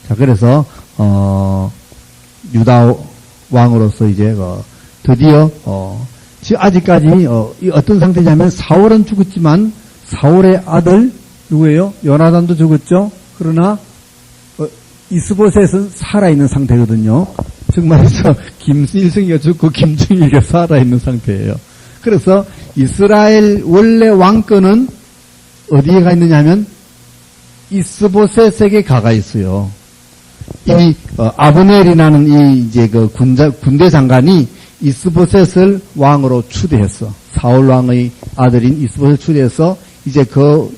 자, 그래서, 유다 왕으로서 이제, 드디어, 지금 아직까지, 어떤 상태냐면, 사울은 죽었지만, 사울의 아들, 누구예요? 요나단도 죽었죠? 그러나, 이스보셋은 살아있는 상태거든요. 즉 말해서, 김일성이가 죽고, 김정일이가 살아있는 상태예요. 그래서, 이스라엘 원래 왕권은 어디에 가 있느냐 하면, 이스보셋에게 가가 있어요. 이 아브넬이라는 이 이제 그 군대 장관이 이스보셋을 왕으로 추대했어. 사울 왕의 아들인 이스보셋을 추대해서 이제 그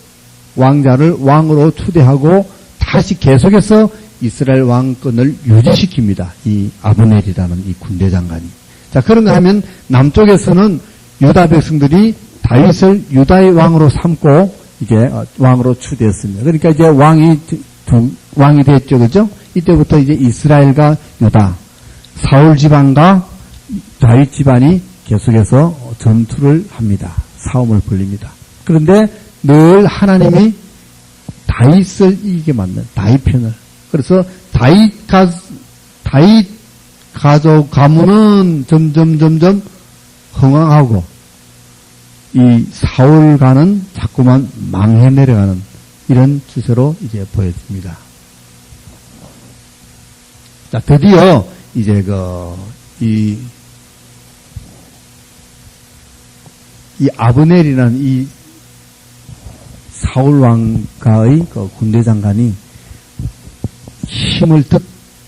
왕자를 왕으로 추대하고 다시 계속해서 이스라엘 왕권을 유지시킵니다. 이 아브넬이라는 이 군대 장관이. 자, 그런가 하면 남쪽에서는 유다 백성들이 다윗을 유다의 왕으로 삼고 이제 왕으로 추대했습니다. 그러니까 이제 왕이 됐죠, 그죠? 이때부터 이제 이스라엘과 유다, 사울 집안과 다윗 집안이 계속해서 전투를 합니다. 싸움을 벌립니다. 그런데 늘 하나님이 다윗을 이기게 만든 다윗 편을. 그래서 다윗 가족 가문은 점점 흥왕하고 이 사울가는 자꾸만 망해 내려가는 이런 추세로 이제 보여집니다. 자, 드디어 이제 이 아브넬이라는 이 사울 왕가의 군대 장관이 힘을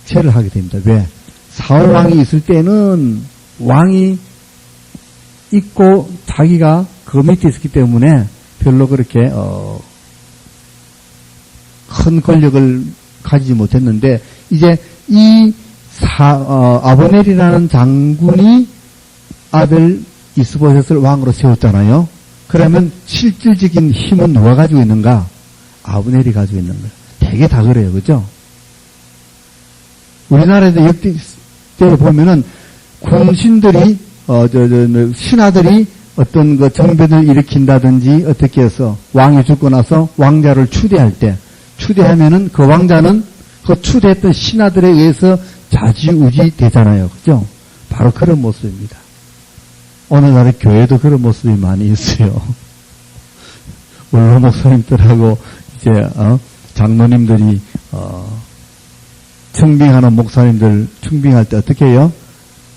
득체를 하게 됩니다. 왜? 사울 왕이 있을 때는 왕이 있고 자기가 그 밑에 있었기 때문에 별로 그렇게 큰 권력을 가지지 못했는데 이제 이 아브넬이라는 장군이 아들 이스보셋을 왕으로 세웠잖아요. 그러면 실질적인 힘은 누가 가지고 있는가? 아브넬이 가지고 있는 거예요. 되게 다 그래요, 그죠? 우리나라에도 역대로 보면은 군신들이 신하들이 어떤 그 정변을 일으킨다든지 어떻게 해서 왕이 죽고 나서 왕자를 추대할 때 추대하면은 그 왕자는 그 추대했던 신하들에 의해서 좌지우지 되잖아요. 그죠? 바로 그런 모습입니다. 오늘날의 교회도 그런 모습이 많이 있어요. 원로 목사님들하고 이제 장로님들이 청빙하는 목사님들 청빙할 때 어떻게 해요?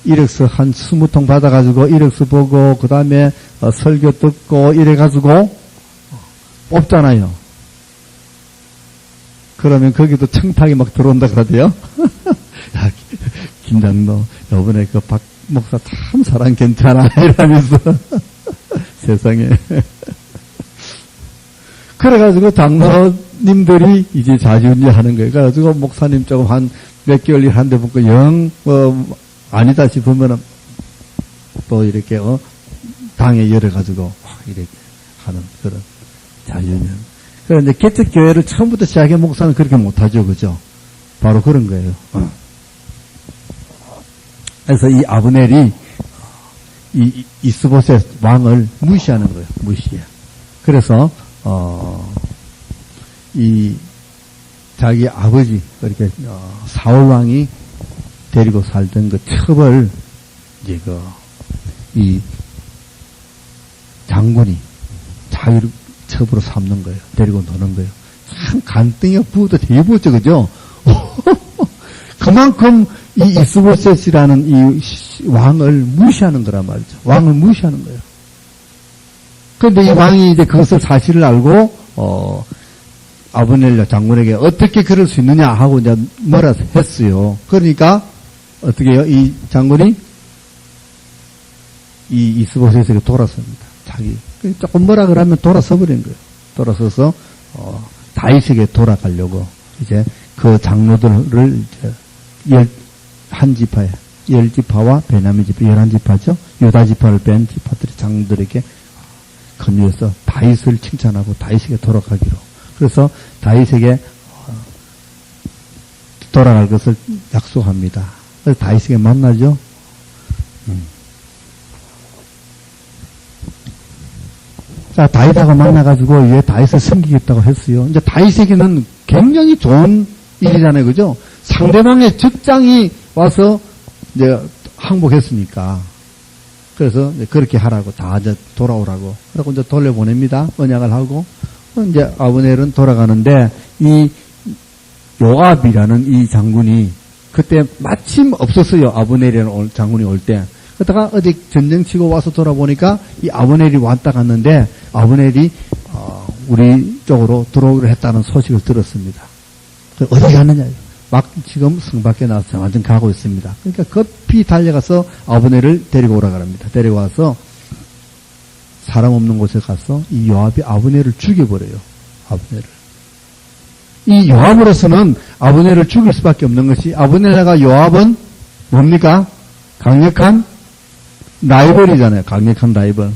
이력서 한 20통 받아가지고 이력서 보고 그 다음에 설교 듣고 이래가지고 뽑잖아요. 그러면 거기도 청탁이 막 들어온다 그러대요. 야, 김장로 요번에 그 박 목사 참 사람 괜찮아 이러면서 세상에. 그래가지고 장로님들이 이제 좌지우지하는 거예요. 그래가지고 목사님 조금 한 몇 개월 일하는데 보고 영 아니다 싶으면은 또 이렇게 당에 열어가지고 이렇게 하는 그런 자유는. 그런데 개척 교회를 처음부터 시작해 목사는 그렇게 못하죠, 그죠? 바로 그런 거예요. 그래서 이 아브넬이 이 이스보셋 왕을 무시하는 거예요, 무시해. 그래서 이 자기 아버지 그렇게 사울 왕이 데리고 살던 그 첩을 이제 이 장군이 자기를 첩으로 삼는 거예요. 데리고 노는 거예요. 참 간땡이가 부어도 되게 부었죠, 그죠? 그만큼 이 이스보셋이라는 이 왕을 무시하는 거란 말이죠. 왕을 무시하는 거예요. 그런데 이 왕이 이제 그것을 사실을 알고 아브넬 장군에게 어떻게 그럴 수 있느냐 하고 이제 뭐라 했어요. 그러니까 어떻게 해요? 이 장군이 이 이스보셋에게 돌아섭니다. 자기 조금 뭐라 그러면 돌아서 버린 거예요. 돌아서서 다윗에게 돌아가려고 이제 그 장로들을 이제 11지파에 10지파와 베냐민 지파 11지파죠. 유다 지파를 뺀 지파들이 장로들에게 건의해서 다윗을 칭찬하고 다윗에게 돌아가기로. 그래서 다윗에게 돌아갈 것을 약속합니다. 그래서 다윗에게 만나죠. 자, 다윗하고 만나가지고 왜 다윗을 섬기겠다고 했어요. 이제 다윗에게는 굉장히 좋은 일이잖아요. 그죠? 상대방의 적장이 와서 이제 항복했으니까. 그래서 이제 그렇게 하라고, 다 이제 돌아오라고. 그래서 이제 돌려보냅니다. 언약을 하고. 이제 아브넬은 돌아가는데, 이 요압이라는 이 장군이 그때 마침 없었어요. 아브넬이라는 장군이 올 때. 그러다가 어디 전쟁 치고 와서 돌아보니까 이 아브넬이 왔다 갔는데, 아브넬이 우리 쪽으로 들어오기로 했다는 소식을 들었습니다. 어디 갔느냐? 막 지금 성 밖에 나와서 완전 가고 있습니다. 그러니까 급히 달려가서 아브넬을 데리고 오라 그럽니다. 데리고 와서 사람 없는 곳에 가서 이 요압이 아브넬을 죽여버려요. 아브넬을. 이 요압으로서는 아브넬을 죽일 수밖에 없는 것이, 아브넬과 요압은 뭡니까? 강력한 라이벌이잖아요. 강력한 라이벌.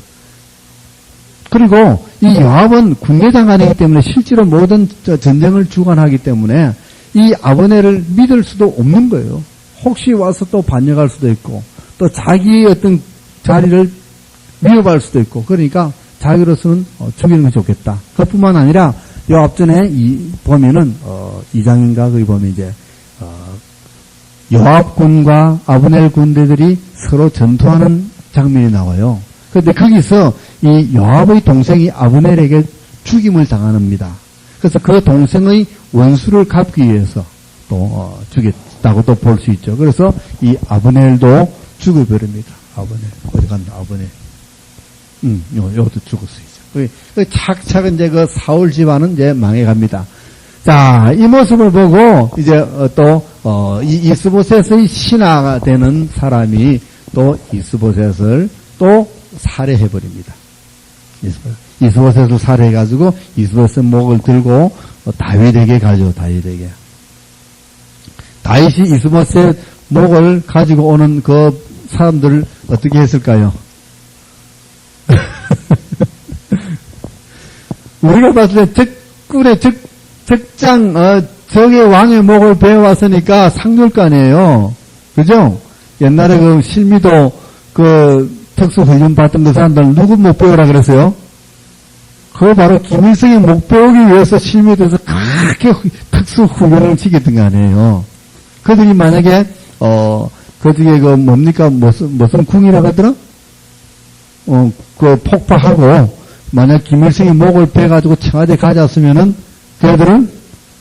그리고 이 요압은 군대 장관이기 때문에 실제로 모든 전쟁을 주관하기 때문에 이 아브넬을 믿을 수도 없는 거예요. 혹시 와서 또 반역할 수도 있고, 또 자기의 어떤 자리를 위협할 수도 있고, 그러니까 자기로서는 죽이는 게 좋겠다. 그뿐만 아니라 요 앞전에 보면은 2장인가 거기 보면 이제 요압군과 아브넬 군대들이 서로 전투하는 장면이 나와요. 그런데 거기서 이 요압의 동생이 아브넬에게 죽임을 당합니다. 그래서 그 동생의 원수를 갚기 위해서 또 죽였다고 또 볼 수 있죠. 그래서 이 아브넬도 죽어버립니다. 아브넬 어디 갔나? 아브넬. 요것도 죽었어요. 착착 이제 그 사울 집안은 이제 망해갑니다. 자, 이 모습을 보고 이제 이 이스보셋의 신하가 되는 사람이 또 이스보셋을 또 살해해버립니다. 이스보셋을 살해해가지고 이스보셋 목을 들고 다윗에게 가죠. 다윗에게. 다윗이 이스보셋 목을 가지고 오는 그 사람들을 어떻게 했을까요? 우리가 봤을 때 적장 적의 왕의 목을 베어왔으니까 상줄 거 아니에요. 그죠? 옛날에 그 실미도 그 특수훈련 받던 그 사람들 누구 목 베어라 그랬어요? 그거 바로 김일성이 목 베우기 위해서 실미도에서 그렇게 특수훈련을 시켰던 거 아니에요. 그들이 만약에 그중에 그 뭡니까 무슨 궁이라고 하더라? 그 폭파하고 만약 김일성이 목을 베가지고 청와대 가져왔으면은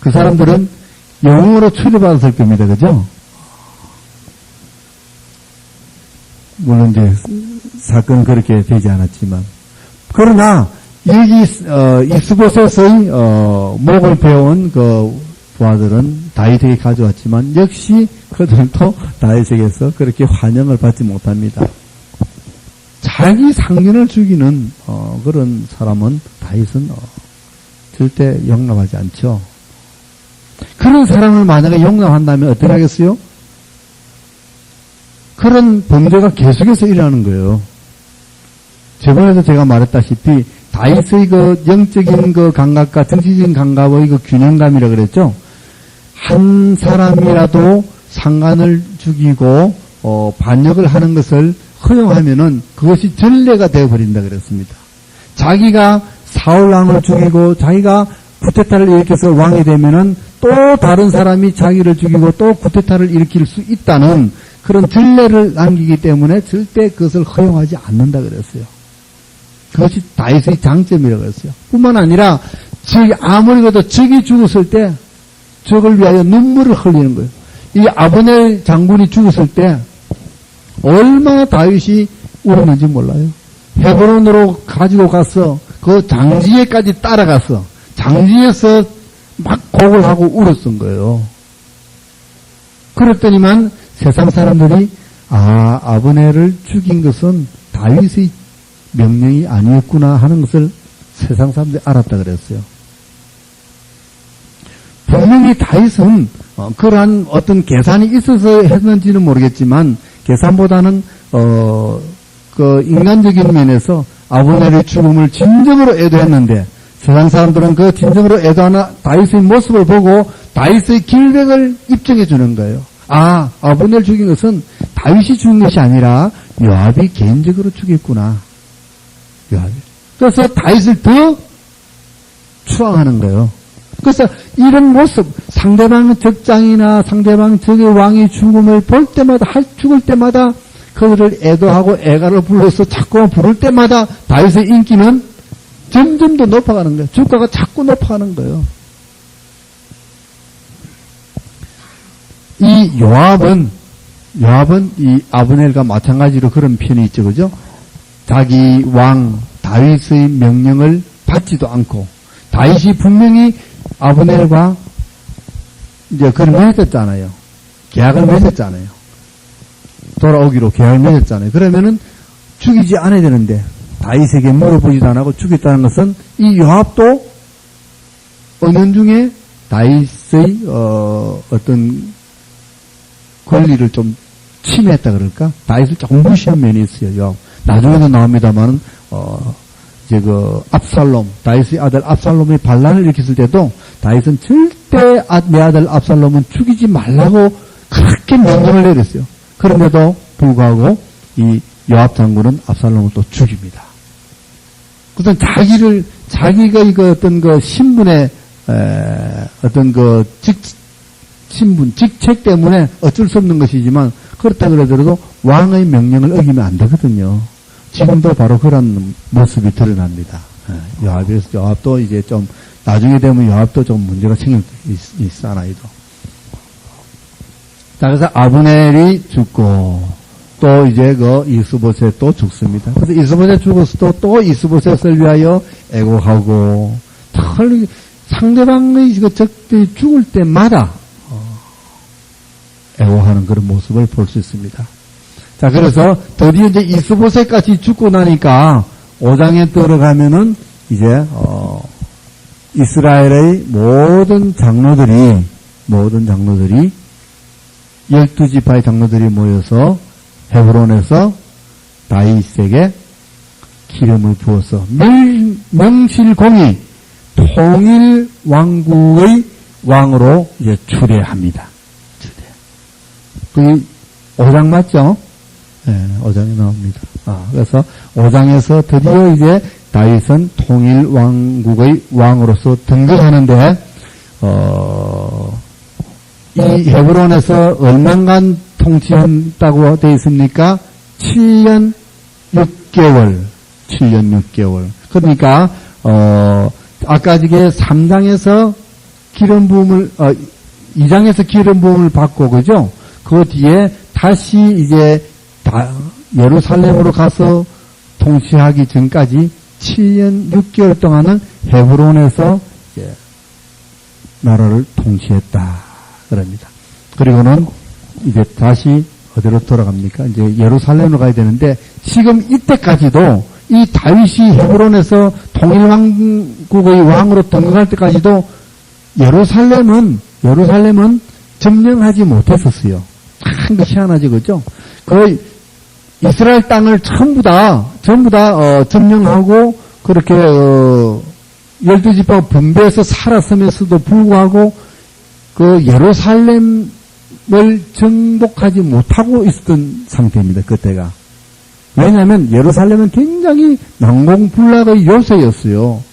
그 사람들은 영웅으로 추리받았을 겁니다. 그죠? 물론 이제 사건은 그렇게 되지 않았지만, 그러나 여기 이스보셋의 목을 베어온 그 부하들은 다윗에게 가져왔지만 역시 그들도 다윗에게서 그렇게 환영을 받지 못합니다. 자기 상인을 죽이는 그런 사람은 다윗은 절대 용납하지 않죠. 그런 사람을 만약에 용납한다면 어떻게 하겠어요? 그런 범죄가 계속해서 일어나는 거예요. 저번에도 제가 말했다시피 다윗의 그 영적인 그 감각과 정치적인 감각의 그 균형감이라 그랬죠. 한 사람이라도 상관을 죽이고 반역을 하는 것을 허용하면은 그것이 전례가 되어버린다 그랬습니다. 자기가 사울 왕을 죽이고 자기가 쿠데타를 일으켜서 왕이 되면은 또 다른 사람이 자기를 죽이고 또 쿠데타를 일으킬 수 있다는 그런 전례를 남기기 때문에 절대 그것을 허용하지 않는다 그랬어요. 그것이 다윗의 장점이라고 했어요. 뿐만 아니라 아무리 그래도 적이 죽었을 때 적을 위하여 눈물을 흘리는 거예요. 이 아브넬 장군이 죽었을 때 얼마나 다윗이 울었는지 몰라요. 헤브론으로 가지고 가서 그 장지에까지 따라가서 장지에서 막 곡을 하고 울었던 거예요. 그랬더니만 세상 사람들이 아브넬을 죽인 것은 다윗의 명령이 아니었구나 하는 것을 세상 사람들이 알았다 그랬어요. 분명히 다윗은 그러한 어떤 계산이 있어서 했는지는 모르겠지만 계산보다는 그 인간적인 면에서 아브넬의 죽음을 진정으로 애도했는데 세상 사람들은 그 진정으로 애도하는 다윗의 모습을 보고 다윗의 길백을 입증해 주는 거예요. 아브넬 죽인 것은 다윗이 죽인 것이 아니라 요압이 개인적으로 죽였구나. 요압이. 그래서 다윗을 더 추앙하는 거예요. 그래서 이런 모습, 상대방 적장이나 상대방 적의 왕의 죽음을 볼 때마다, 죽을 때마다 그들을 애도하고 애가를 불러서 자꾸 부를 때마다 다윗의 인기는 점점 더 높아가는 거예요. 주가가 자꾸 높아가는 거예요. 이 요압은 이 아브넬과 마찬가지로 그런 편이 있죠, 그죠? 자기 왕 다윗의 명령을 받지도 않고, 다윗이 분명히 아브넬과 이제 그걸 맺었잖아요. 계약을 맺었잖아요. 돌아오기로 계약을 맺었잖아요. 그러면은 죽이지 않아야 되는데, 다윗에게 물어보지도 안 하고 죽였다는 것은 이 요압도 은연중에 다윗의 어떤 권리를 좀 침해했다 그럴까? 다윗을 조금 무시한 면이 있어요. 요압. 나중에도 나옵니다만 이제 압살롬, 다윗의 아들 압살롬이 반란을 일으켰을 때도 다윗은 절대 내 아들 압살롬은 죽이지 말라고 그렇게 명령을 내렸어요. 그런데도 불구하고 이 요압 장군은 압살롬을 또 죽입니다. 그래서 자기가 이거 어떤 신분의 어떤 신분, 직책 때문에 어쩔 수 없는 것이지만 그렇다 그러더라도 왕의 명령을 어기면 안 되거든요. 지금도 바로 그런 모습이 드러납니다. 요압도 이제 좀 나중에 되면 요압도 좀 문제가 있어 나이도. 자, 그래서 아브넬이 죽고 또 이제 이스보셋도 죽습니다. 그래서 이스보셋 죽었을 또 이스보셋을 위하여 애곡하고 상대방의 적들이 죽을 때마다 애호하는 그런 모습을 볼 수 있습니다. 자, 그래서 드디어 이제 이스보셋까지 죽고 나니까 5장에 들어가면은 이제 이스라엘의 모든 장로들이 12지파의 장로들이 모여서 헤브론에서 다윗에게 기름을 부어서 명실공히 통일 왕국의 왕으로 이제 추대합니다. 그게 5장 맞죠? 네, 5장에 나옵니다. 그래서 5장에서 드디어 이제 다윗은 통일 왕국의 왕으로서 등극하는데, 이 헤브론에서 얼마간 통치한다고 되어 있습니까? 7년 6개월. 그러니까, 아까 이게 3장에서 기름 부음을, 2장에서 기름 부음을 받고, 그죠? 그 뒤에 다시 이제 예루살렘으로 가서 통치하기 전까지 7년 6개월 동안은 헤브론에서 이제 나라를 통치했다. 그럽니다. 그리고는 이제 다시 어디로 돌아갑니까? 이제 예루살렘으로 가야 되는데 지금 이때까지도 이 다윗이 헤브론에서 통일왕국의 왕으로 등극할 때까지도 예루살렘은 점령하지 못했었어요. 참 희한하지, 그죠? 이스라엘 땅을 전부 다 점령하고 그렇게 12지파가 분배해서 살았으면서도 불구하고 그 예루살렘을 정복하지 못하고 있었던 상태입니다. 그때가. 왜냐하면 예루살렘은 굉장히 난공불락의 요새였어요.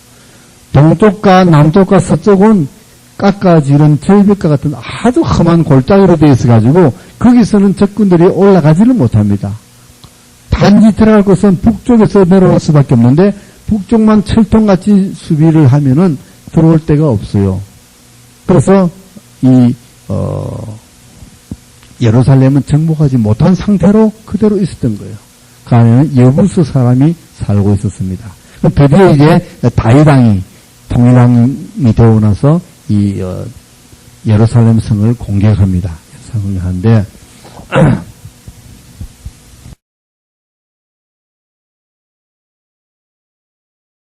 동쪽과 남쪽과 서쪽은 깎아지른 절벽과 같은 아주 험한 골짜기로 되어 있어가지고 거기서는 적군들이 올라가지를 못합니다. 단지 들어갈 곳은 북쪽에서 내려올 수밖에 없는데 북쪽만 철통같이 수비를 하면은 들어올 데가 없어요. 그래서 예루살렘은 정복하지 못한 상태로 그대로 있었던 거예요. 그 안에는 여부스 사람이 살고 있었습니다. 드디어 이제 다윗왕이 통일왕이 되고 나서 예루살렘 성을 공격합니다. 공격하는데